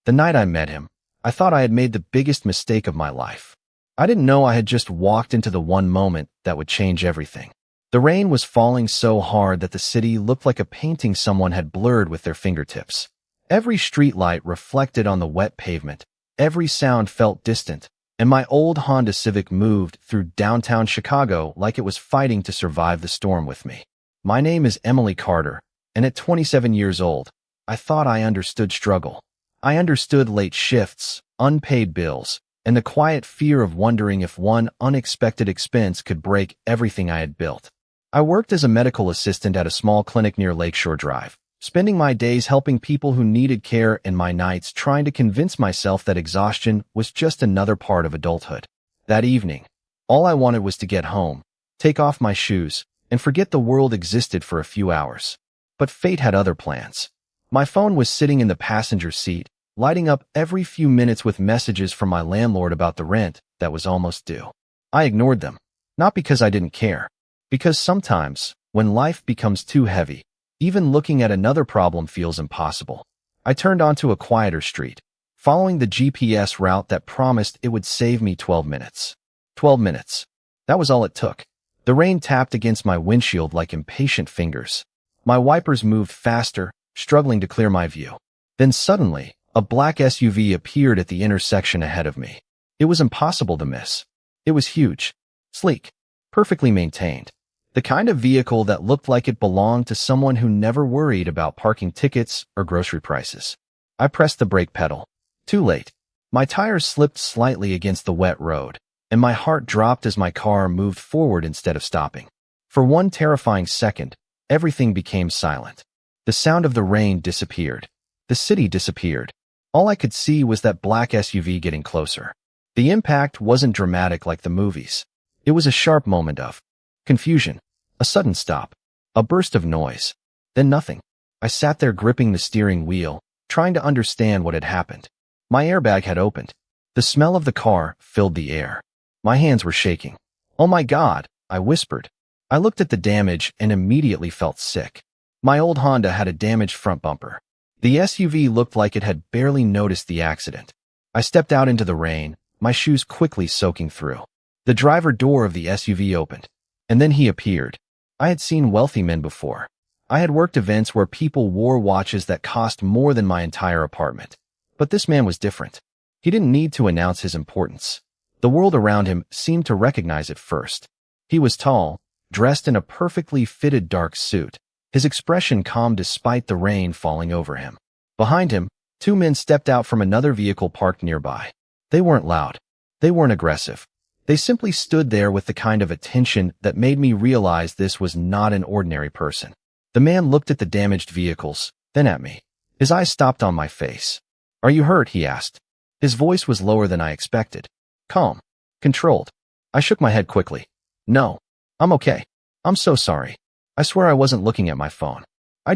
The night I met him, I thought I had made the biggest mistake of my life. I didn't know I had just walked into the one moment that would change everything. The rain was falling so hard that the city looked like a painting someone had blurred with their fingertips. Every streetlight reflected on the wet pavement. Every sound felt distant, and my old Honda Civic moved through downtown Chicago like it was fighting to survive the storm with me. My name is Emily Carter, and at 27 years old, I thought I understood struggle. I understood late shifts, unpaid bills, and the quiet fear of wondering if one unexpected expense could break everything I had built. I worked as a medical assistant at a small clinic near Lakeshore Drive, spending my days helping people who needed care and my nights trying to convince myself that exhaustion was just another part of adulthood. That evening, all I wanted was to get home, take off my shoes, and forget the world existed for a few hours. But fate had other plans. My phone was sitting in the passenger seat, lighting up every few minutes with messages from my landlord about the rent that was almost due. I ignored them, not because I didn't care, because sometimes, when life becomes too heavy, even looking at another problem feels impossible. I turned onto a quieter street, following the GPS route that promised it would save me 12 minutes. 12 minutes. That was all it took. The rain tapped against my windshield like impatient fingers. My wipers moved faster, struggling to clear my view. Then suddenly, a black SUV appeared at the intersection ahead of me. It was impossible to miss. It was huge, sleek, perfectly maintained. The kind of vehicle that looked like it belonged to someone who never worried about parking tickets or grocery prices. I pressed the brake pedal. Too late. My tires slipped slightly against the wet road, and my heart dropped as my car moved forward instead of stopping. For one terrifying second, everything became silent. The sound of the rain disappeared. The city disappeared. All I could see was that black SUV getting closer. The impact wasn't dramatic like the movies. It was a sharp moment of confusion, a sudden stop, a burst of noise, then nothing. I sat there gripping the steering wheel, trying to understand what had happened. My airbag had opened. The smell of the car filled the air. My hands were shaking. "Oh my God," I whispered. I looked at the damage and immediately felt sick. My old Honda had a damaged front bumper. The SUV looked like it had barely noticed the accident. I stepped out into the rain, my shoes quickly soaking through. The driver door of the SUV opened, and then he appeared. I had seen wealthy men before. I had worked events where people wore watches that cost more than my entire apartment. But this man was different. He didn't need to announce his importance. The world around him seemed to recognize it first. He was tall, dressed in a perfectly fitted dark suit, his expression calm despite the rain falling over him. Behind him, two men stepped out from another vehicle parked nearby. They weren't loud. They weren't aggressive. They simply stood there with the kind of attention that made me realize this was not an ordinary person. The man looked at the damaged vehicles, then at me. His eyes stopped on my face. "Are you hurt?" he asked. His voice was lower than I expected. Calm. Controlled. I shook my head quickly. "No. I'm okay. I'm so sorry. I swear I wasn't looking at my phone. I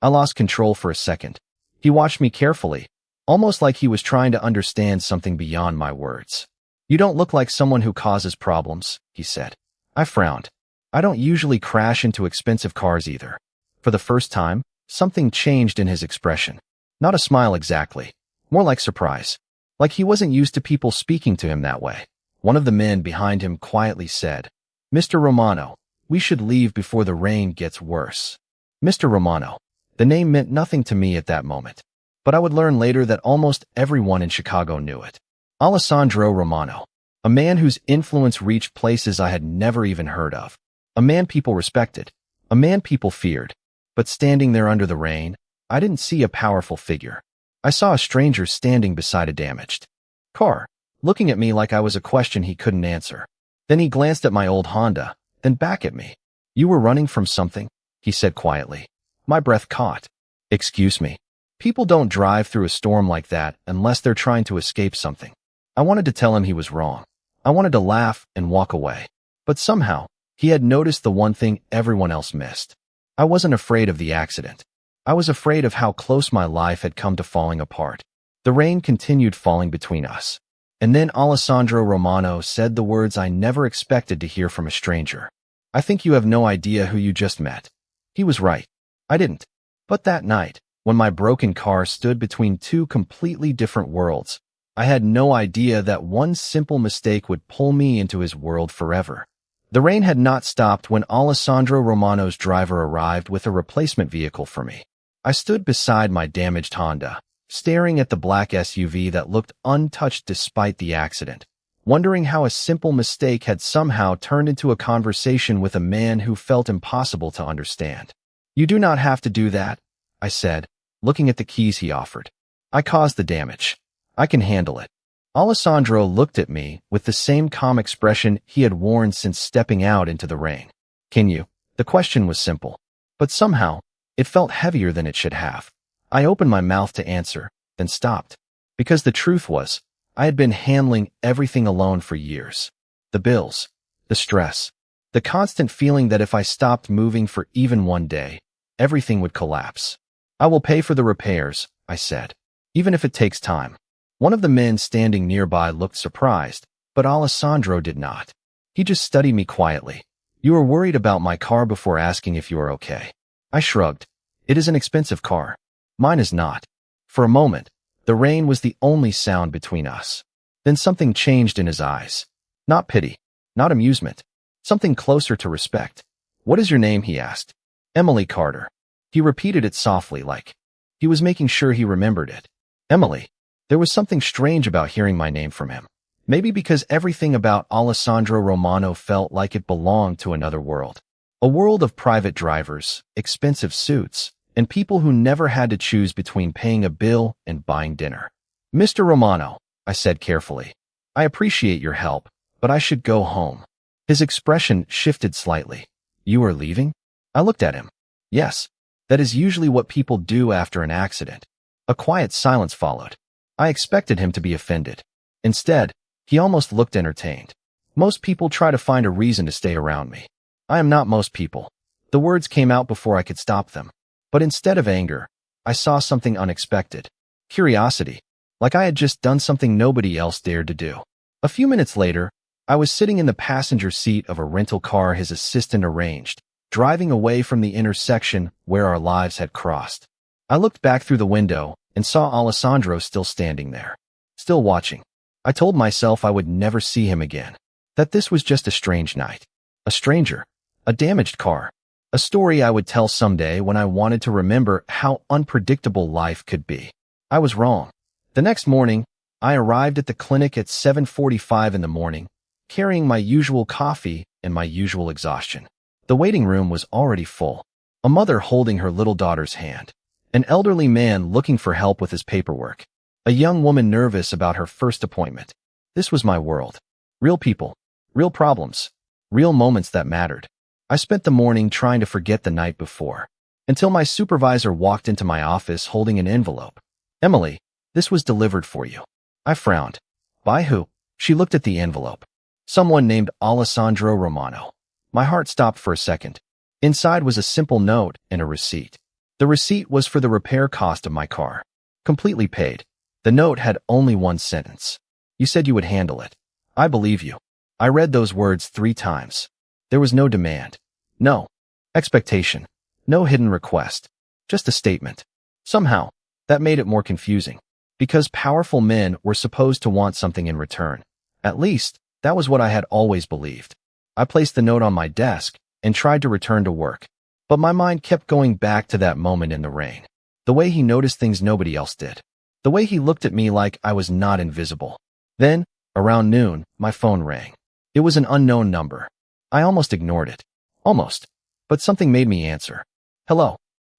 lost control for a second." He watched me carefully, almost like he was trying to understand something beyond my words. "You don't look like someone who causes problems," he said. I frowned. I don't usually crash into expensive cars either. For the first time, something changed in his expression. Not a smile exactly. More like surprise. Like he wasn't used to people speaking to him that way. One of the men behind him quietly said, "Mr. Romano, we should leave before the rain gets worse." Mr. Romano. The name meant nothing to me at that moment, but I would learn later that almost everyone in Chicago knew it. Alessandro Romano. A man whose influence reached places I had never even heard of. A man people respected. A man people feared. But standing there under the rain, I didn't see a powerful figure. I saw a stranger standing beside a damaged car, looking at me like I was a question he couldn't answer. Then he glanced at my old Honda, then back at me. "You were running from something?" he said quietly. My breath caught. "Excuse me. People don't drive through a storm like that unless they're trying to escape something." I wanted to tell him he was wrong. I wanted to laugh and walk away. But somehow, he had noticed the one thing everyone else missed. I wasn't afraid of the accident. I was afraid of how close my life had come to falling apart. The rain continued falling between us. And then Alessandro Romano said the words I never expected to hear from a stranger. "I think you have no idea who you just met." He was right. I didn't. But that night, when my broken car stood between two completely different worlds. I had no idea that one simple mistake would pull me into his world forever. The rain had not stopped when Alessandro Romano's driver arrived with a replacement vehicle for me. I stood beside my damaged Honda, staring at the black SUV that looked untouched despite the accident, wondering how a simple mistake had somehow turned into a conversation with a man who felt impossible to understand. "You do not have to do that," I said, looking at the keys he offered. "I caused the damage. I can handle it." Alessandro looked at me with the same calm expression he had worn since stepping out into the rain. "Can you?" The question was simple, but somehow it felt heavier than it should have. I opened my mouth to answer, then stopped, because the truth was, I had been handling everything alone for years. The bills, the stress, the constant feeling that if I stopped moving for even one day, everything would collapse. "I will pay for the repairs," I said, "even if it takes time." One of the men standing nearby looked surprised, but Alessandro did not. He just studied me quietly. "You were worried about my car before asking if you are okay." I shrugged. "It is an expensive car. Mine is not." For a moment, the rain was the only sound between us. Then something changed in his eyes. Not pity, not amusement, something closer to respect. "What is your name?" he asked. "Emily Carter." He repeated it softly, like he was making sure he remembered it. Emily. There was something strange about hearing my name from him. Maybe because everything about Alessandro Romano felt like it belonged to another world. A world of private drivers, expensive suits, and people who never had to choose between paying a bill and buying dinner. "Mr. Romano," I said carefully, "I appreciate your help, but I should go home." His expression shifted slightly. "You are leaving?" I looked at him. "Yes, that is usually what people do after an accident." A quiet silence followed. I expected him to be offended. Instead, he almost looked entertained. "Most people try to find a reason to stay around me. I am not most people." The words came out before I could stop them. But instead of anger, I saw something unexpected. Curiosity, like I had just done something nobody else dared to do. A few minutes later, I was sitting in the passenger seat of a rental car his assistant arranged, driving away from the intersection where our lives had crossed. I looked back through the window and saw Alessandro still standing there, still watching. I told myself I would never see him again, that this was just a strange night. A stranger, a damaged car, a story I would tell someday when I wanted to remember how unpredictable life could be. I was wrong. The next morning, I arrived at the clinic at 7:45 in the morning, carrying my usual coffee and my usual exhaustion. The waiting room was already full. A mother holding her little daughter's hand. An elderly man looking for help with his paperwork. A young woman nervous about her first appointment. This was my world. Real people, real problems, real moments that mattered. I spent the morning trying to forget the night before, until my supervisor walked into my office holding an envelope. "Emily, this was delivered for you." I frowned. "By who?" She looked at the envelope. "Someone named Alessandro Romano." My heart stopped for a second. Inside was a simple note and a receipt. The receipt was for the repair cost of my car. Completely paid. The note had only one sentence. "You said you would handle it. I believe you." I read those words 3 times. There was no demand. No expectation. No hidden request. Just a statement. Somehow, that made it more confusing. Because powerful men were supposed to want something in return. At least, that was what I had always believed. I placed the note on my desk and tried to return to work. But my mind kept going back to that moment in the rain. The way he noticed things nobody else did. The way he looked at me like I was not invisible. Then, around noon, my phone rang. It was an unknown number. I almost ignored it. Almost. But something made me answer. "Hello."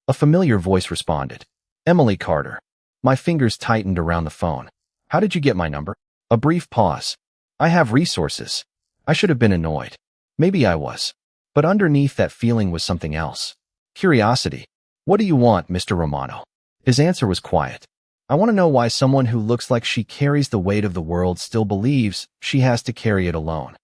A familiar voice responded. "Emily Carter." My fingers tightened around the phone. "How did you get my number?" A brief pause. "I have resources." I should have been annoyed. Maybe I was. But underneath that feeling was something else. Curiosity. "What do you want, Mr. Romano?" His answer was quiet. "I want to know why someone who looks like she carries the weight of the world still believes she has to carry it alone."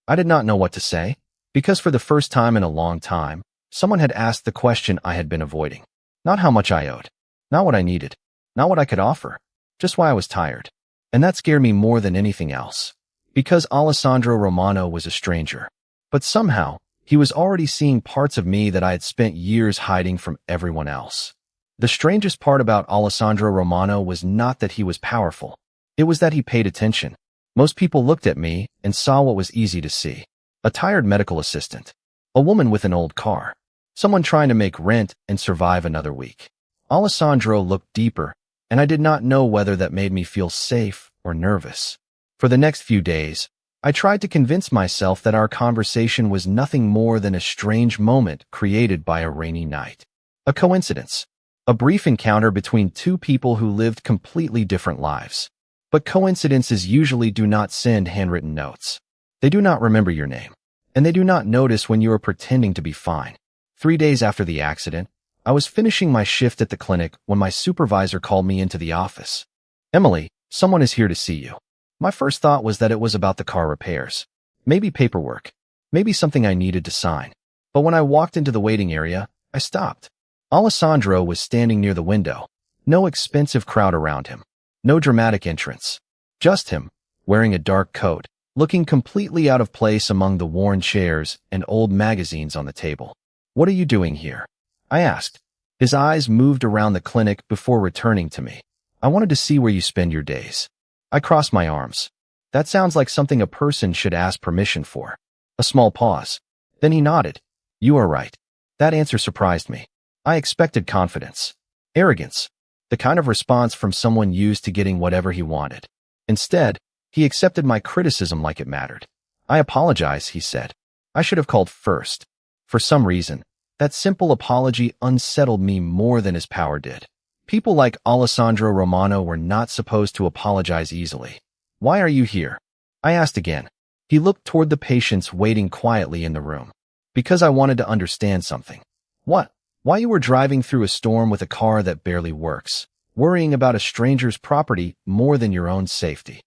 I did not know what to say, because for the first time in a long time, someone had asked the question I had been avoiding. Not how much I owed. Not what I needed. Not what I could offer. Just why I was tired. And that scared me more than anything else. Because Alessandro Romano was a stranger. But somehow, he was already seeing parts of me that I had spent years hiding from everyone else. The strangest part about Alessandro Romano was not that he was powerful. It was that he paid attention. Most people looked at me and saw what was easy to see. A tired medical assistant. A woman with an old car. Someone trying to make rent and survive another week. Alessandro looked deeper, and I did not know whether that made me feel safe or nervous. For the next few days, I tried to convince myself that our conversation was nothing more than a strange moment created by a rainy night. A coincidence. A brief encounter between two people who lived completely different lives. But coincidences usually do not send handwritten notes. They do not remember your name, and they do not notice when you are pretending to be fine. 3 days after the accident, I was finishing my shift at the clinic when my supervisor called me into the office. "Emily, someone is here to see you." My first thought was that it was about the car repairs. Maybe paperwork. Maybe something I needed to sign. But when I walked into the waiting area, I stopped. Alessandro was standing near the window. No expensive crowd around him. No dramatic entrance. Just him, wearing a dark coat, looking completely out of place among the worn chairs and old magazines on the table. "What are you doing here?" I asked. His eyes moved around the clinic before returning to me. "I wanted to see where you spend your days." I crossed my arms. That sounds like something a person should ask permission for. A small pause. Then he nodded. "You are right." That answer surprised me. I expected confidence. Arrogance. The kind of response from someone used to getting whatever he wanted. Instead, he accepted my criticism like it mattered. "I apologize," he said. "I should have called first." For some reason, that simple apology unsettled me more than his power did. People like Alessandro Romano were not supposed to apologize easily. "Why are you here?" I asked again. He looked toward the patients waiting quietly in the room. "Because I wanted to understand something." "What?" "Why you were driving through a storm with a car that barely works, worrying about a stranger's property more than your own safety."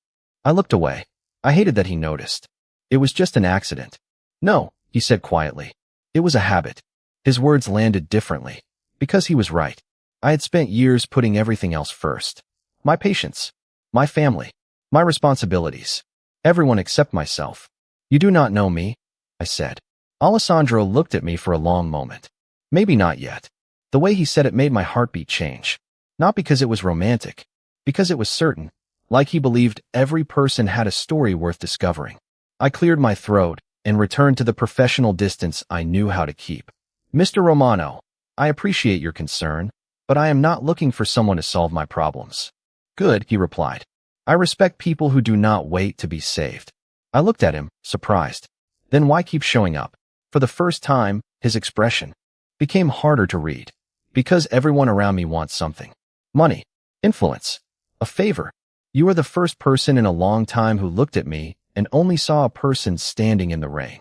I looked away. I hated that he noticed. "It was just an accident." "No," he said quietly. "It was a habit." His words landed differently. Because he was right. I had spent years putting everything else first. My patients. My family. My responsibilities. Everyone except myself. "You do not know me," I said. Alessandro looked at me for a long moment. Maybe not yet. The way he said it made my heartbeat change. Not because it was romantic. Because it was certain. Like he believed every person had a story worth discovering. I cleared my throat and returned to the professional distance I knew how to keep. "Mr. Romano, I appreciate your concern, but I am not looking for someone to solve my problems." "Good," he replied. "I respect people who do not wait to be saved." I looked at him, surprised. "Then why keep showing up?" For the first time, his expression became harder to read. "Because everyone around me wants something. Money. Influence. A favor." You are the first person in a long time who looked at me and only saw a person standing in the rain.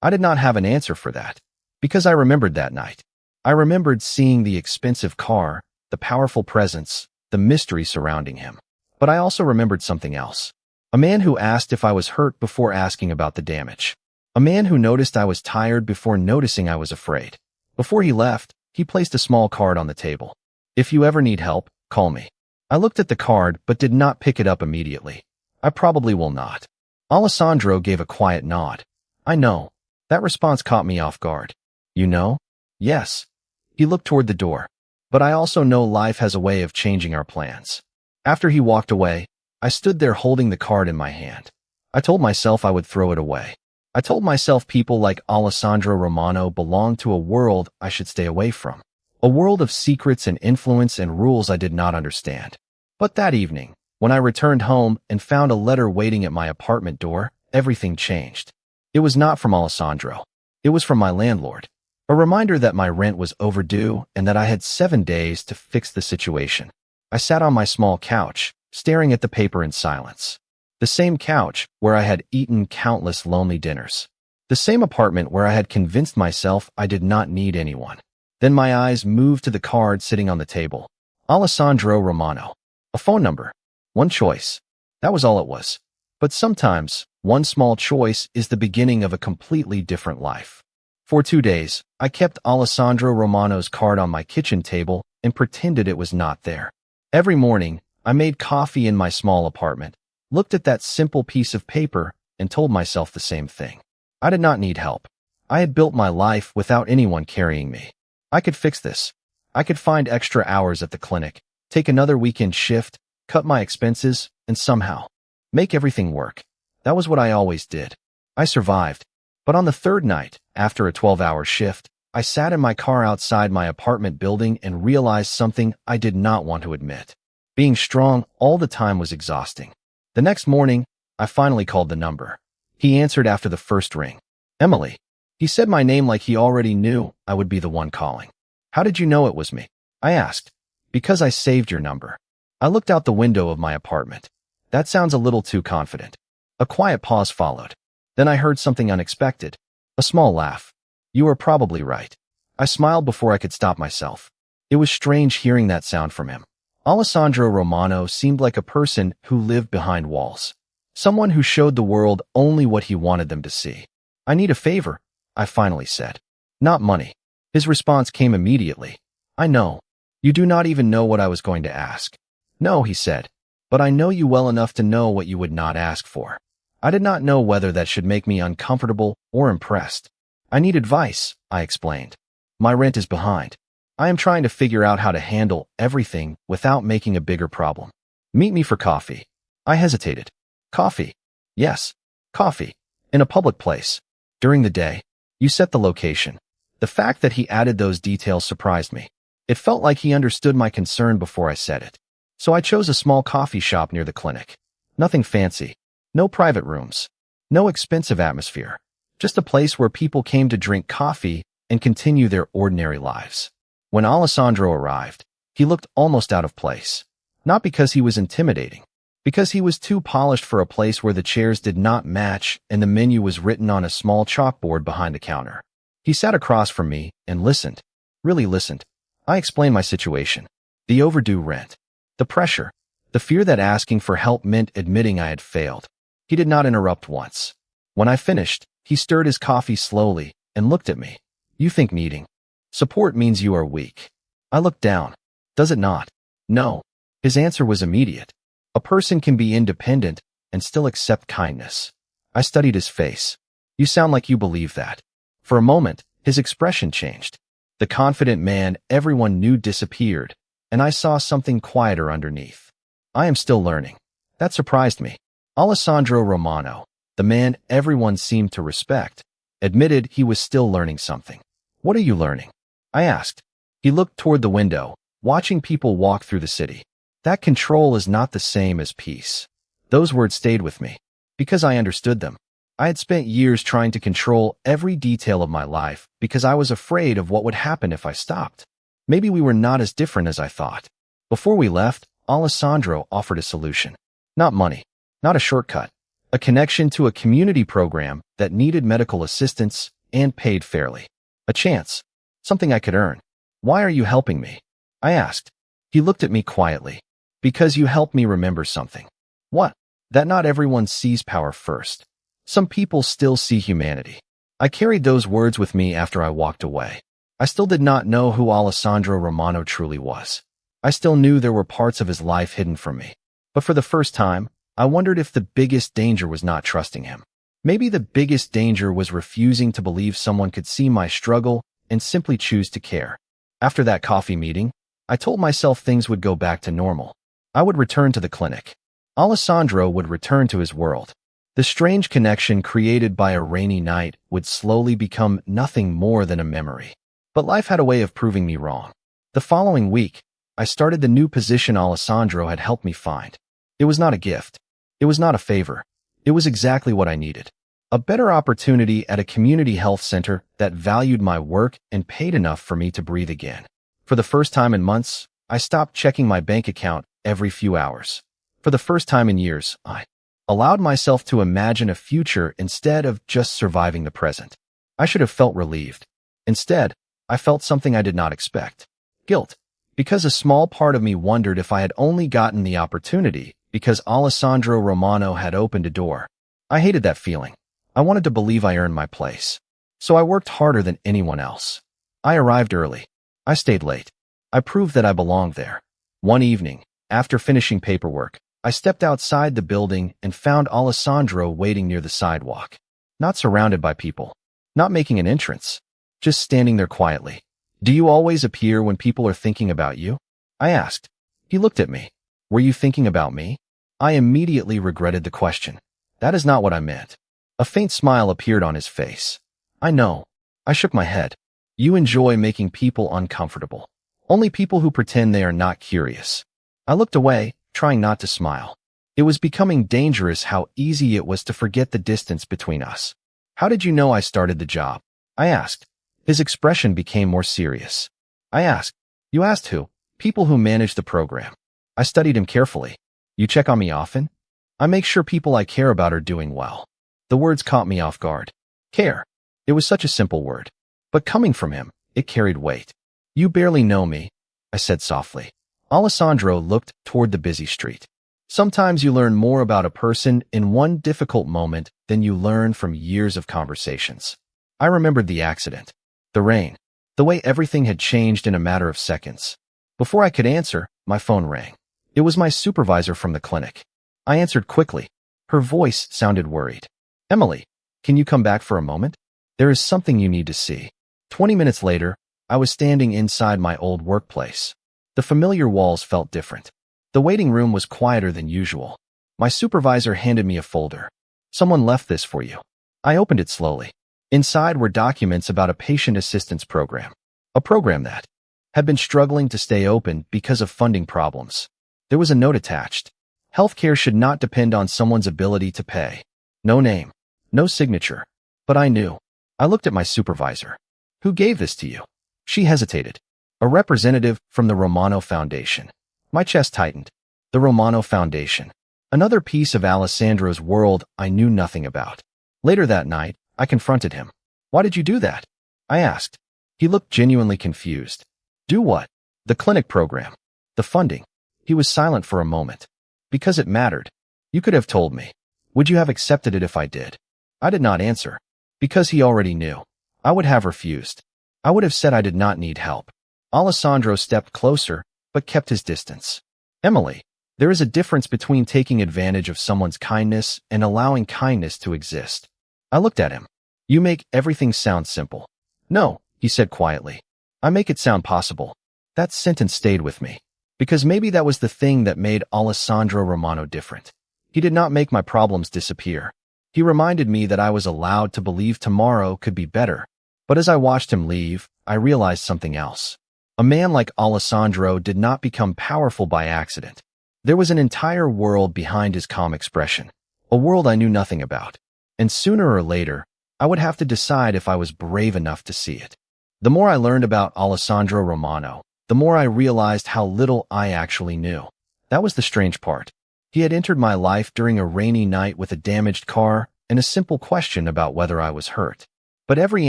I did not have an answer for that. Because I remembered that night. I remembered seeing the expensive car, the powerful presence, the mystery surrounding him. But I also remembered something else. A man who asked if I was hurt before asking about the damage. A man who noticed I was tired before noticing I was afraid. Before he left, he placed a small card on the table. "If you ever need help, call me." I looked at the card but did not pick it up immediately. I probably will not. Alessandro gave a quiet nod. "I know." That response caught me off guard. "You know?" "Yes." He looked toward the door. "But I also know life has a way of changing our plans." After he walked away, I stood there holding the card in my hand. I told myself I would throw it away. I told myself people like Alessandro Romano belonged to a world I should stay away from. A world of secrets and influence and rules I did not understand. But that evening, when I returned home and found a letter waiting at my apartment door, everything changed. It was not from Alessandro. It was from my landlord. A reminder that my rent was overdue and that I had 7 days to fix the situation. I sat on my small couch, staring at the paper in silence. The same couch where I had eaten countless lonely dinners. The same apartment where I had convinced myself I did not need anyone. Then my eyes moved to the card sitting on the table. Alessandro Romano. A phone number. One choice. That was all it was. But sometimes, one small choice is the beginning of a completely different life. For 2 days, I kept Alessandro Romano's card on my kitchen table and pretended it was not there. Every morning, I made coffee in my small apartment, looked at that simple piece of paper, and told myself the same thing. I did not need help. I had built my life without anyone carrying me. I could fix this. I could find extra hours at the clinic, take another weekend shift, cut my expenses, and somehow make everything work. That was what I always did. I survived. But on the third night, after a 12-hour shift, I sat in my car outside my apartment building and realized something I did not want to admit. Being strong all the time was exhausting. The next morning, I finally called the number. He answered after the first ring. Emily. He said my name like he already knew I would be the one calling. How did you know it was me? I asked. Because I saved your number. I looked out the window of my apartment. That sounds a little too confident. A quiet pause followed. Then I heard something unexpected. A small laugh. You were probably right. I smiled before I could stop myself. It was strange hearing that sound from him. Alessandro Romano seemed like a person who lived behind walls. Someone who showed the world only what he wanted them to see. I need a favor, I finally said. Not money. His response came immediately. I know. You do not even know what I was going to ask. No, he said. But I know you well enough to know what you would not ask for. I did not know whether that should make me uncomfortable or impressed. I need advice, I explained. My rent is behind. I am trying to figure out how to handle everything without making a bigger problem. Meet me for coffee. I hesitated. Coffee? Yes, coffee. In a public place. During the day. You set the location. The fact that he added those details surprised me. It felt like he understood my concern before I said it. So I chose a small coffee shop near the clinic. Nothing fancy. No private rooms. No expensive atmosphere. Just a place where people came to drink coffee and continue their ordinary lives. When Alessandro arrived, he looked almost out of place. Not because he was intimidating. Because he was too polished for a place where the chairs did not match and the menu was written on a small chalkboard behind the counter. He sat across from me and listened. Really listened. I explained my situation. The overdue rent. The pressure. The fear that asking for help meant admitting I had failed. He did not interrupt once. When I finished, he stirred his coffee slowly and looked at me. You think needing support means you are weak. I looked down. Does it not? No. His answer was immediate. A person can be independent and still accept kindness. I studied his face. You sound like you believe that. For a moment, his expression changed. The confident man everyone knew disappeared, and I saw something quieter underneath. I am still learning. That surprised me. Alessandro Romano, the man everyone seemed to respect, admitted he was still learning something. What are you learning? I asked. He looked toward the window, watching people walk through the city. That control is not the same as peace. Those words stayed with me, because I understood them. I had spent years trying to control every detail of my life because I was afraid of what would happen if I stopped. Maybe we were not as different as I thought. Before we left, Alessandro offered a solution. Not money, not a shortcut, a connection to a community program that needed medical assistance and paid fairly. A chance, something I could earn. Why are you helping me? I asked. He looked at me quietly. Because you helped me remember something. What? That not everyone sees power first. Some people still see humanity. I carried those words with me after I walked away. I still did not know who Alessandro Romano truly was. I still knew there were parts of his life hidden from me. But for the first time, I wondered if the biggest danger was not trusting him. Maybe the biggest danger was refusing to believe someone could see my struggle and simply choose to care. After that coffee meeting, I told myself things would go back to normal. I would return to the clinic. Alessandro would return to his world. The strange connection created by a rainy night would slowly become nothing more than a memory. But life had a way of proving me wrong. The following week, I started the new position Alessandro had helped me find. It was not a gift. It was not a favor. It was exactly what I needed. A better opportunity at a community health center that valued my work and paid enough for me to breathe again. For the first time in months, I stopped checking my bank account every few hours. For the first time in years, I allowed myself to imagine a future instead of just surviving the present. I should have felt relieved. Instead, I felt something I did not expect. Guilt. Because a small part of me wondered if I had only gotten the opportunity because Alessandro Romano had opened a door. I hated that feeling. I wanted to believe I earned my place. So I worked harder than anyone else. I arrived early. I stayed late. I proved that I belonged there. One evening, after finishing paperwork, I stepped outside the building and found Alessandro waiting near the sidewalk. Not surrounded by people. Not making an entrance. Just standing there quietly. Do you always appear when people are thinking about you? I asked. He looked at me. Were you thinking about me? I immediately regretted the question. That is not what I meant. A faint smile appeared on his face. I know. I shook my head. You enjoy making people uncomfortable. Only people who pretend they are not curious. I looked away, trying not to smile. It was becoming dangerous how easy it was to forget the distance between us. How did you know I started the job? I asked. His expression became more serious. I asked. You asked who? People who manage the program. I studied him carefully. You check on me often? I make sure people I care about are doing well. The words caught me off guard. Care. It was such a simple word. But coming from him, it carried weight. You barely know me, I said softly. Alessandro looked toward the busy street. Sometimes you learn more about a person in one difficult moment than you learn from years of conversations. I remembered the accident, the rain, the way everything had changed in a matter of seconds. Before I could answer, my phone rang. It was my supervisor from the clinic. I answered quickly. Her voice sounded worried. Emily, can you come back for a moment? There is something you need to see. 20 minutes later, I was standing inside my old workplace. The familiar walls felt different. The waiting room was quieter than usual. My supervisor handed me a folder. Someone left this for you. I opened it slowly. Inside were documents about a patient assistance program. A program that had been struggling to stay open because of funding problems. There was a note attached. Healthcare should not depend on someone's ability to pay. No name. No signature. But I knew. I looked at my supervisor. Who gave this to you? She hesitated. A representative from the Romano Foundation. My chest tightened. The Romano Foundation. Another piece of Alessandro's world I knew nothing about. Later that night, I confronted him. Why did you do that? I asked. He looked genuinely confused. Do what? The clinic program. The funding. He was silent for a moment. Because it mattered. You could have told me. Would you have accepted it if I did? I did not answer. Because he already knew. I would have refused. I would have said I did not need help. Alessandro stepped closer, but kept his distance. Emily, there is a difference between taking advantage of someone's kindness and allowing kindness to exist. I looked at him. You make everything sound simple. No, he said quietly. I make it sound possible. That sentence stayed with me. Because maybe that was the thing that made Alessandro Romano different. He did not make my problems disappear. He reminded me that I was allowed to believe tomorrow could be better. But as I watched him leave, I realized something else. A man like Alessandro did not become powerful by accident. There was an entire world behind his calm expression, a world I knew nothing about. And sooner or later, I would have to decide if I was brave enough to see it. The more I learned about Alessandro Romano, the more I realized how little I actually knew. That was the strange part. He had entered my life during a rainy night with a damaged car and a simple question about whether I was hurt. But every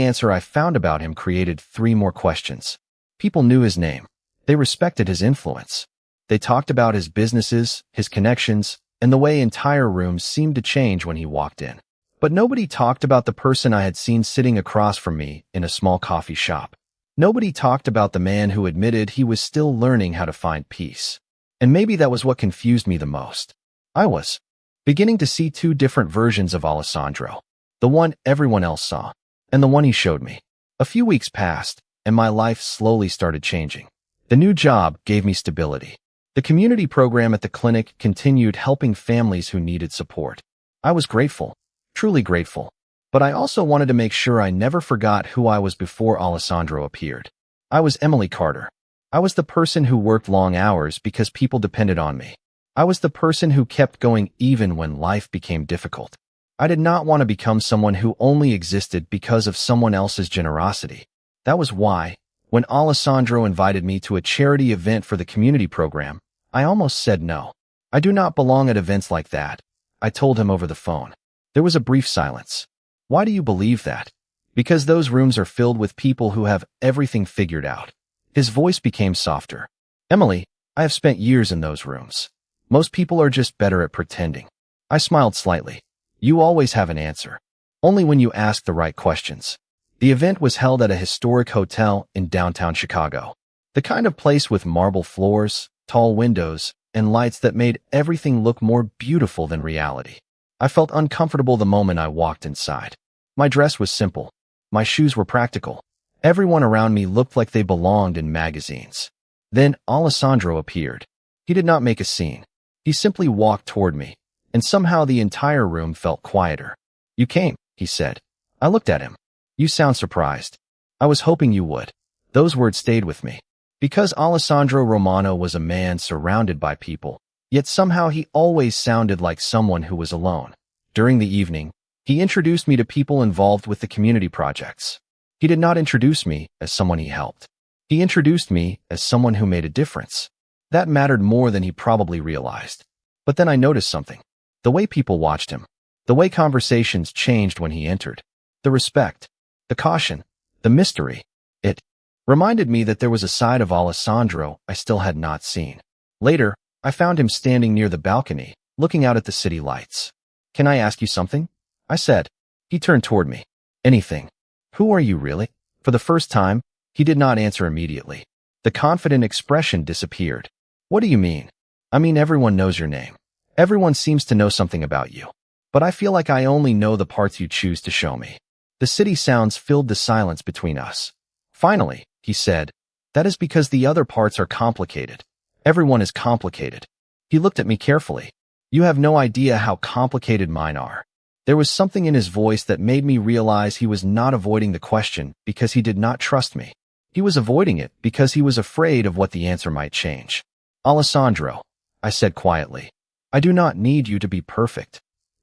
answer I found about him created 3 more questions. People knew his name. They respected his influence. They talked about his businesses, his connections, and the way entire rooms seemed to change when he walked in. But nobody talked about the person I had seen sitting across from me in a small coffee shop. Nobody talked about the man who admitted he was still learning how to find peace. And maybe that was what confused me the most. I was beginning to see 2 different versions of Alessandro. The one everyone else saw, and the one he showed me. A few weeks passed, and my life slowly started changing. The new job gave me stability. The community program at the clinic continued helping families who needed support. I was grateful, truly grateful. But I also wanted to make sure I never forgot who I was before Alessandro appeared. I was Emily Carter. I was the person who worked long hours because people depended on me. I was the person who kept going even when life became difficult. I did not want to become someone who only existed because of someone else's generosity. That was why, when Alessandro invited me to a charity event for the community program, I almost said no. I do not belong at events like that, I told him over the phone. There was a brief silence. Why do you believe that? Because those rooms are filled with people who have everything figured out. His voice became softer. Emily, I have spent years in those rooms. Most people are just better at pretending. I smiled slightly. You always have an answer. Only when you ask the right questions. The event was held at a historic hotel in downtown Chicago. The kind of place with marble floors, tall windows, and lights that made everything look more beautiful than reality. I felt uncomfortable the moment I walked inside. My dress was simple. My shoes were practical. Everyone around me looked like they belonged in magazines. Then Alessandro appeared. He did not make a scene. He simply walked toward me, and somehow the entire room felt quieter. "You came," he said. I looked at him. "You sound surprised." "I was hoping you would." Those words stayed with me. Because Alessandro Romano was a man surrounded by people, yet somehow he always sounded like someone who was alone. During the evening, he introduced me to people involved with the community projects. He did not introduce me as someone he helped. He introduced me as someone who made a difference. That mattered more than he probably realized. But then I noticed something. The way people watched him. The way conversations changed when he entered. The respect. The caution. The mystery. It reminded me that there was a side of Alessandro I still had not seen. Later, I found him standing near the balcony, looking out at the city lights. "Can I ask you something?" I said. He turned toward me. "Anything." "Who are you really?" For the first time, he did not answer immediately. The confident expression disappeared. "What do you mean?" "I mean, everyone knows your name. Everyone seems to know something about you. But I feel like I only know the parts you choose to show me." The city sounds filled the silence between us. "Finally," he said, "that is because the other parts are complicated. Everyone is complicated." He looked at me carefully. "You have no idea how complicated mine are." There was something in his voice that made me realize he was not avoiding the question because he did not trust me. He was avoiding it because he was afraid of what the answer might change. "Alessandro," I said quietly, "I do not need you to be perfect."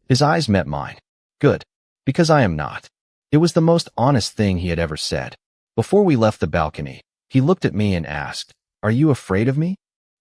His eyes met mine. "Good. Because I am not." It was the most honest thing he had ever said. Before we left the balcony, he looked at me and asked, "Are you afraid of me?"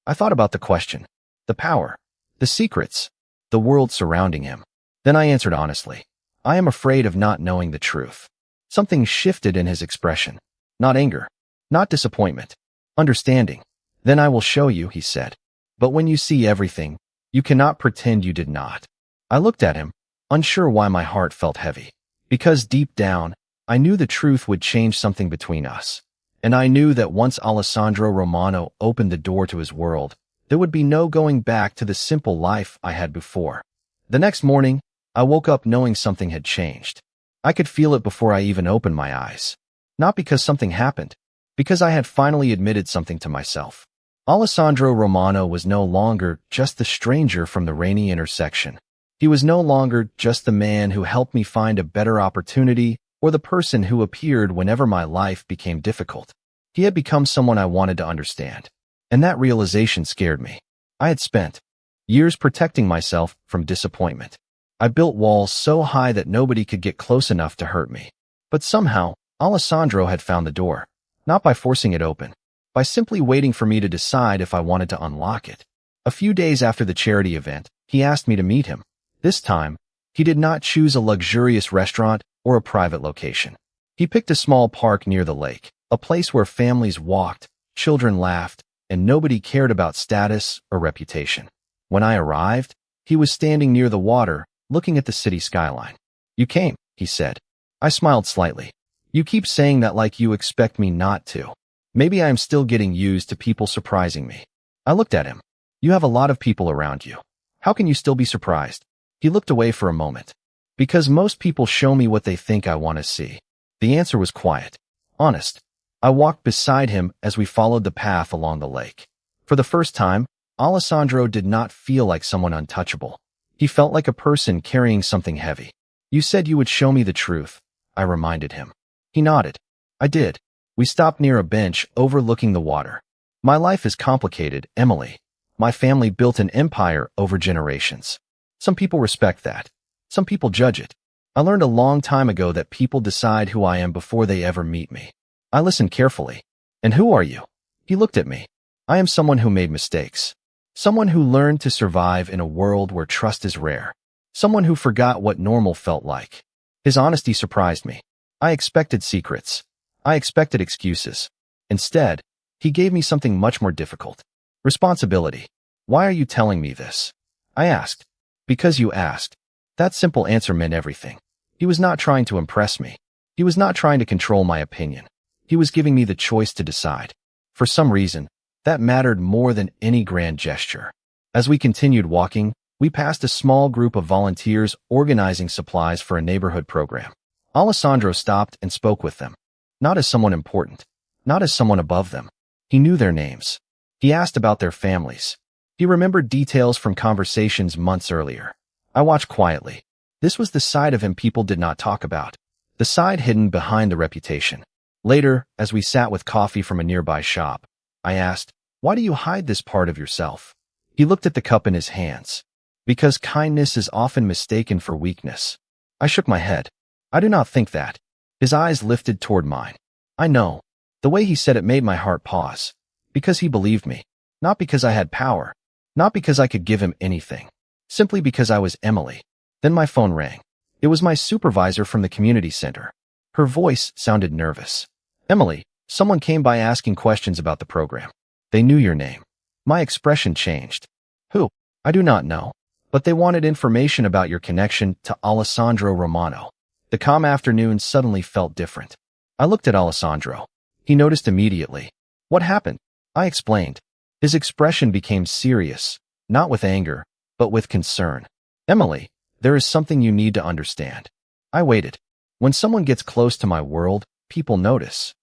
I thought about the question, the power, the secrets, the world surrounding him. Then I answered honestly, "I am afraid of not knowing the truth." Something shifted in his expression. Not anger, not disappointment, understanding. "Then I will show you," he said. "But when you see everything, you cannot pretend you did not." I looked at him, unsure why my heart felt heavy. Because deep down, I knew the truth would change something between us. And I knew that once Alessandro Romano opened the door to his world, there would be no going back to the simple life I had before. The next morning, I woke up knowing something had changed. I could feel it before I even opened my eyes. Not because something happened, because I had finally admitted something to myself. Alessandro Romano was no longer just the stranger from the rainy intersection. He was no longer just the man who helped me find a better opportunity or the person who appeared whenever my life became difficult. He had become someone I wanted to understand. And that realization scared me. I had spent years protecting myself from disappointment. I built walls so high that nobody could get close enough to hurt me. But somehow, Alessandro had found the door, not by forcing it open, by simply waiting for me to decide if I wanted to unlock it. A few days after the charity event, he asked me to meet him. This time, he did not choose a luxurious restaurant or a private location. He picked a small park near the lake, a place where families walked, children laughed, and nobody cared about status or reputation. When I arrived, he was standing near the water, looking at the city skyline. "You came," he said. I smiled slightly. "You keep saying that like you expect me not to. Maybe I am still getting used to people surprising me." I looked at him. "You have a lot of people around you. How can you still be surprised?" He looked away for a moment. "Because most people show me what they think I want to see." The answer was quiet, honest. I walked beside him as we followed the path along the lake. For the first time, Alessandro did not feel like someone untouchable. He felt like a person carrying something heavy. "You said you would show me the truth," I reminded him. He nodded. "I did." We stopped near a bench overlooking the water. "My life is complicated, Emily. My family built an empire over generations. Some people respect that. Some people judge it. I learned a long time ago that people decide who I am before they ever meet me." I listened carefully. "And who are you?" He looked at me. "I am someone who made mistakes. Someone who learned to survive in a world where trust is rare. Someone who forgot what normal felt like." His honesty surprised me. I expected secrets. I expected excuses. Instead, he gave me something much more difficult. Responsibility. "Why are you telling me this?" I asked. "Because you asked." That simple answer meant everything. He was not trying to impress me. He was not trying to control my opinion. He was giving me the choice to decide. For some reason, that mattered more than any grand gesture. As we continued walking, we passed a small group of volunteers organizing supplies for a neighborhood program. Alessandro stopped and spoke with them. Not as someone important. Not as someone above them. He knew their names. He asked about their families. He remembered details from conversations months earlier. I watched quietly. This was the side of him people did not talk about. The side hidden behind the reputation. Later, as we sat with coffee from a nearby shop, I asked, "Why do you hide this part of yourself?" He looked at the cup in his hands. "Because kindness is often mistaken for weakness." I shook my head. "I do not think that." His eyes lifted toward mine. "I know." The way he said it made my heart pause. Because he believed me. Not because I had power. Not because I could give him anything. Simply because I was Emily. Then my phone rang. It was my supervisor from the community center. Her voice sounded nervous. "Emily, someone came by asking questions about the program. They knew your name." My expression changed. "Who?" "I do not know. But they wanted information about your connection to Alessandro Romano." The calm afternoon suddenly felt different. I looked at Alessandro. He noticed immediately. "What happened?" I explained. His expression became serious, not with anger, but with concern. "Emily, there is something you need to understand." I waited. When someone gets close to my world, people notice.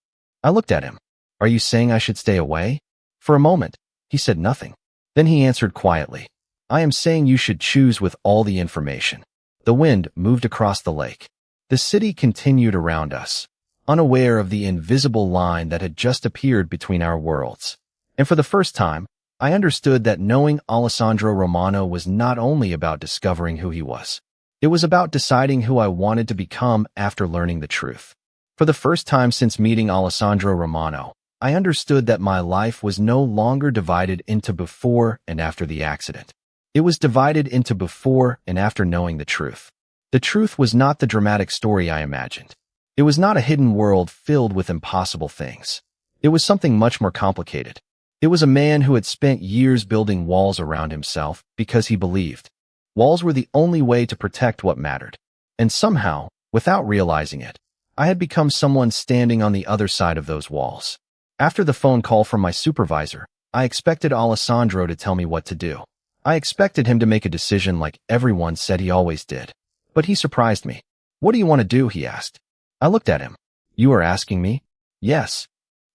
I looked at him. "Are you saying I should stay away?" For a moment, he said nothing. Then he answered quietly. "I am saying you should choose with all the information." The wind moved across the lake. The city continued around us, unaware of the invisible line that had just appeared between our worlds. And for the first time, I understood that knowing Alessandro Romano was not only about discovering who he was. It was about deciding who I wanted to become after learning the truth. For the first time since meeting Alessandro Romano, I understood that my life was no longer divided into before and after the accident. It was divided into before and after knowing the truth. The truth was not the dramatic story I imagined. It was not a hidden world filled with impossible things. It was something much more complicated. It was a man who had spent years building walls around himself because he believed. Walls were the only way to protect what mattered. And somehow, without realizing it, I had become someone standing on the other side of those walls. After the phone call from my supervisor, I expected Alessandro to tell me what to do. I expected him to make a decision like everyone said he always did. But he surprised me. "What do you want to do?" he asked. I looked at him. "You are asking me?" "Yes."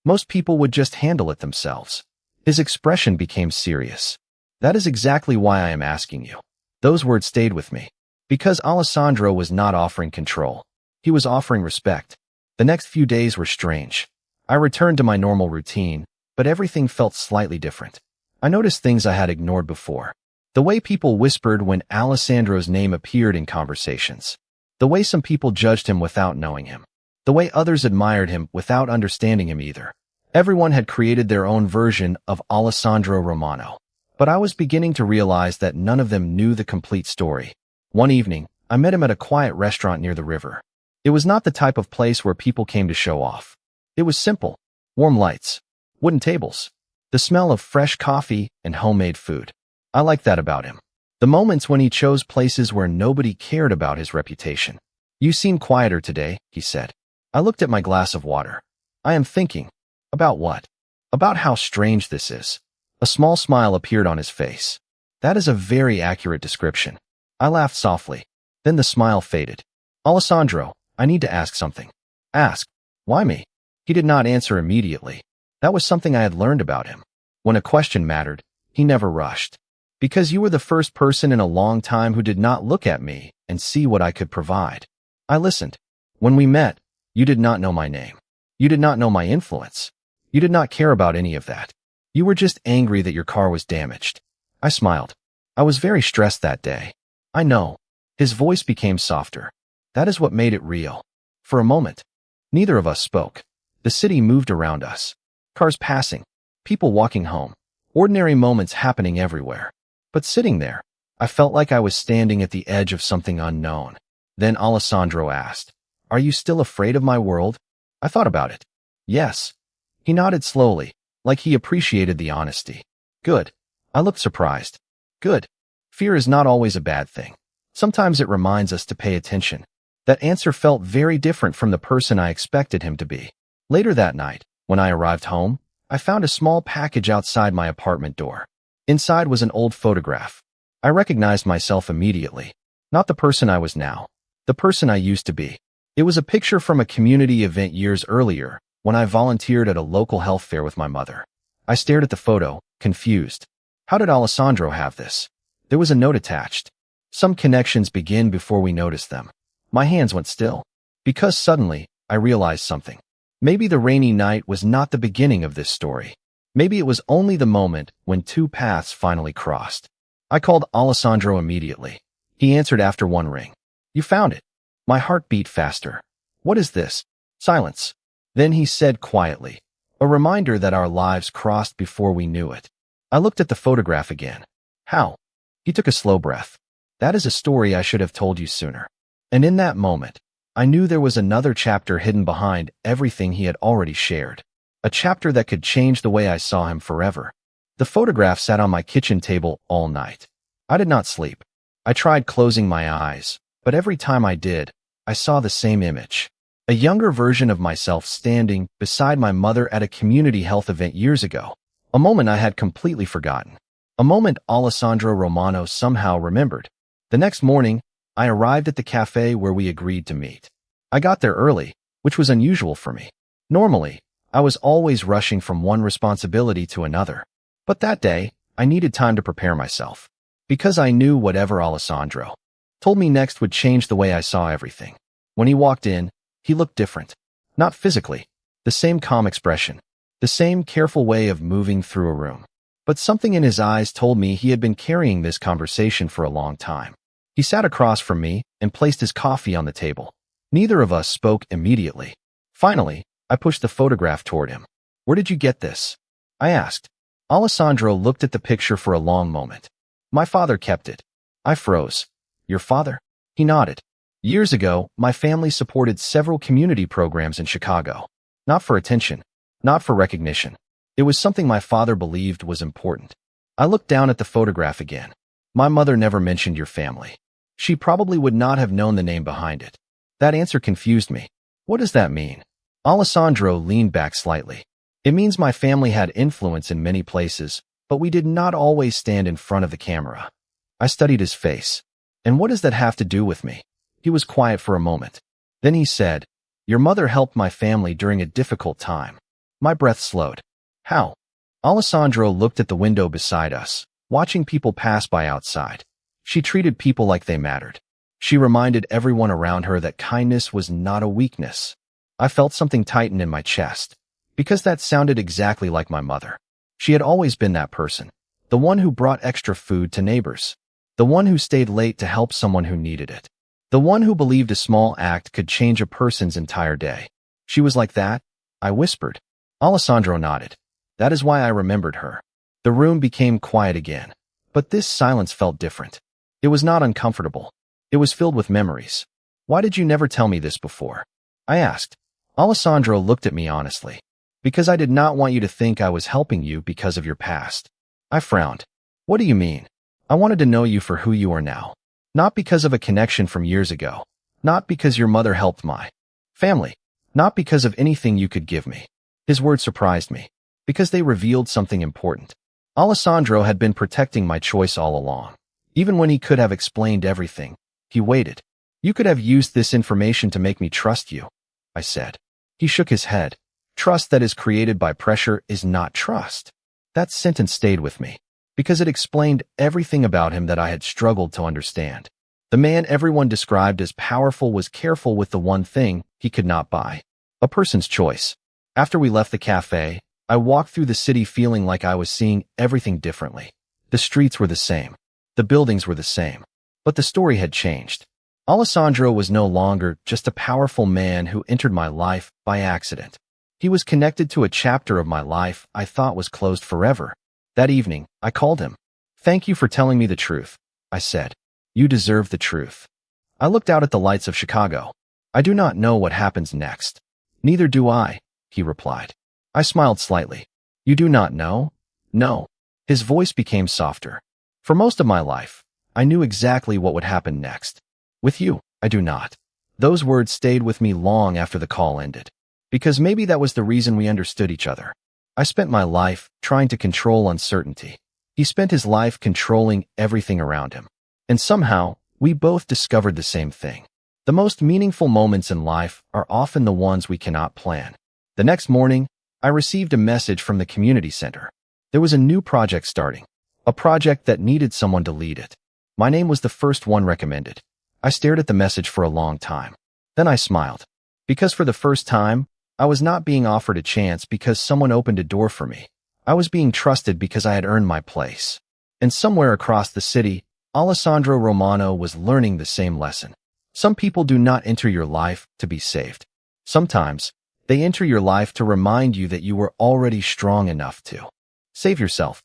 Most people would just handle it themselves. His expression became serious. "That is exactly why I am asking you." Those words stayed with me. Because Alessandro was not offering control. He was offering respect. The next few days were strange. I returned to my normal routine, but everything felt slightly different. I noticed things I had ignored before. The way people whispered when Alessandro's name appeared in conversations. The way some people judged him without knowing him. The way others admired him without understanding him either. Everyone had created their own version of Alessandro Romano. But I was beginning to realize that none of them knew the complete story. One evening, I met him at a quiet restaurant near the river. It was not the type of place where people came to show off. It was simple. Warm lights. Wooden tables. The smell of fresh coffee and homemade food. I liked that about him. The moments when he chose places where nobody cared about his reputation. "You seem quieter today," he said. I looked at my glass of water. "I am thinking." "About what?" "About how strange this is." A small smile appeared on his face. "That is a very accurate description." I laughed softly. Then the smile faded. "Alessandro, I need to ask something." "Ask." "Why me?" He did not answer immediately. That was something I had learned about him. When a question mattered, he never rushed. "Because you were the first person in a long time who did not look at me and see what I could provide." I listened. "When we met, you did not know my name. You did not know my influence. You did not care about any of that. You were just angry that your car was damaged." I smiled. "I was very stressed that day." "I know." His voice became softer. "That is what made it real." For a moment, neither of us spoke. The city moved around us. Cars passing. People walking home. Ordinary moments happening everywhere. But sitting there, I felt like I was standing at the edge of something unknown. Then Alessandro asked, "Are you still afraid of my world?" I thought about it. "Yes." He nodded slowly, like he appreciated the honesty. "Good." I looked surprised. "Good. Fear is not always a bad thing. Sometimes it reminds us to pay attention." That answer felt very different from the person I expected him to be. Later that night, when I arrived home, I found a small package outside my apartment door. Inside was an old photograph. I recognized myself immediately. Not the person I was now. The person I used to be. It was a picture from a community event years earlier when I volunteered at a local health fair with my mother. I stared at the photo, confused. How did Alessandro have this? There was a note attached. Some connections begin before we notice them. My hands went still. Because suddenly, I realized something. Maybe the rainy night was not the beginning of this story. Maybe it was only the moment when two paths finally crossed. I called Alessandro immediately. He answered after one ring. You found it. My heart beat faster. What is this? Silence. Then he said quietly, a reminder that our lives crossed before we knew it. I looked at the photograph again. How? He took a slow breath. That is a story I should have told you sooner. And in that moment, I knew there was another chapter hidden behind everything he had already shared. A chapter that could change the way I saw him forever. The photograph sat on my kitchen table all night. I did not sleep. I tried closing my eyes, but every time I did, I saw the same image. A younger version of myself standing beside my mother at a community health event years ago. A moment I had completely forgotten. A moment Alessandro Romano somehow remembered. The next morning, I arrived at the cafe where we agreed to meet. I got there early, which was unusual for me. Normally, I was always rushing from one responsibility to another. But that day, I needed time to prepare myself. Because I knew whatever Alessandro told me next would change the way I saw everything. When he walked in, he looked different. Not physically. The same calm expression. The same careful way of moving through a room. But something in his eyes told me he had been carrying this conversation for a long time. He sat across from me and placed his coffee on the table. Neither of us spoke immediately. Finally, I pushed the photograph toward him. Where did you get this? I asked. Alessandro looked at the picture for a long moment. My father kept it. I froze. Your father? He nodded. Years ago, my family supported several community programs in Chicago. Not for attention. Not for recognition. It was something my father believed was important. I looked down at the photograph again. My mother never mentioned your family. She probably would not have known the name behind it. That answer confused me. What does that mean? Alessandro leaned back slightly. It means my family had influence in many places, but we did not always stand in front of the camera. I studied his face. And what does that have to do with me? He was quiet for a moment. Then he said, your mother helped my family during a difficult time. My breath slowed. How? Alessandro looked at the window beside us, watching people pass by outside. She treated people like they mattered. She reminded everyone around her that kindness was not a weakness. I felt something tighten in my chest, because that sounded exactly like my mother. She had always been that person, the one who brought extra food to neighbors, the one who stayed late to help someone who needed it, the one who believed a small act could change a person's entire day. She was like that? I whispered. Alessandro nodded. That is why I remembered her. The room became quiet again, but this silence felt different. It was not uncomfortable. It was filled with memories. Why did you never tell me this before? I asked. Alessandro looked at me honestly. Because I did not want you to think I was helping you because of your past. I frowned. What do you mean? I wanted to know you for who you are now. Not because of a connection from years ago. Not because your mother helped my family. Not because of anything you could give me. His words surprised me. Because they revealed something important. Alessandro had been protecting my choice all along. Even when he could have explained everything, he waited. You could have used this information to make me trust you, I said. He shook his head. Trust that is created by pressure is not trust. That sentence stayed with me, because it explained everything about him that I had struggled to understand. The man everyone described as powerful was careful with the one thing he could not buy. A person's choice. After we left the cafe, I walked through the city feeling like I was seeing everything differently. The streets were the same. The buildings were the same. But the story had changed. Alessandro was no longer just a powerful man who entered my life by accident. He was connected to a chapter of my life I thought was closed forever. That evening, I called him. Thank you for telling me the truth, I said. You deserve the truth. I looked out at the lights of Chicago. I do not know what happens next. Neither do I, he replied. I smiled slightly. You do not know? No. His voice became softer. For most of my life, I knew exactly what would happen next. With you, I do not. Those words stayed with me long after the call ended. Because maybe that was the reason we understood each other. I spent my life trying to control uncertainty. He spent his life controlling everything around him. And somehow, we both discovered the same thing. The most meaningful moments in life are often the ones we cannot plan. The next morning, I received a message from the community center. There was a new project starting, a project that needed someone to lead it. My name was the first one recommended. I stared at the message for a long time. Then I smiled. Because for the first time, I was not being offered a chance because someone opened a door for me. I was being trusted because I had earned my place. And somewhere across the city, Alessandro Romano was learning the same lesson. Some people do not enter your life to be saved. Sometimes, they enter your life to remind you that you were already strong enough to save yourself.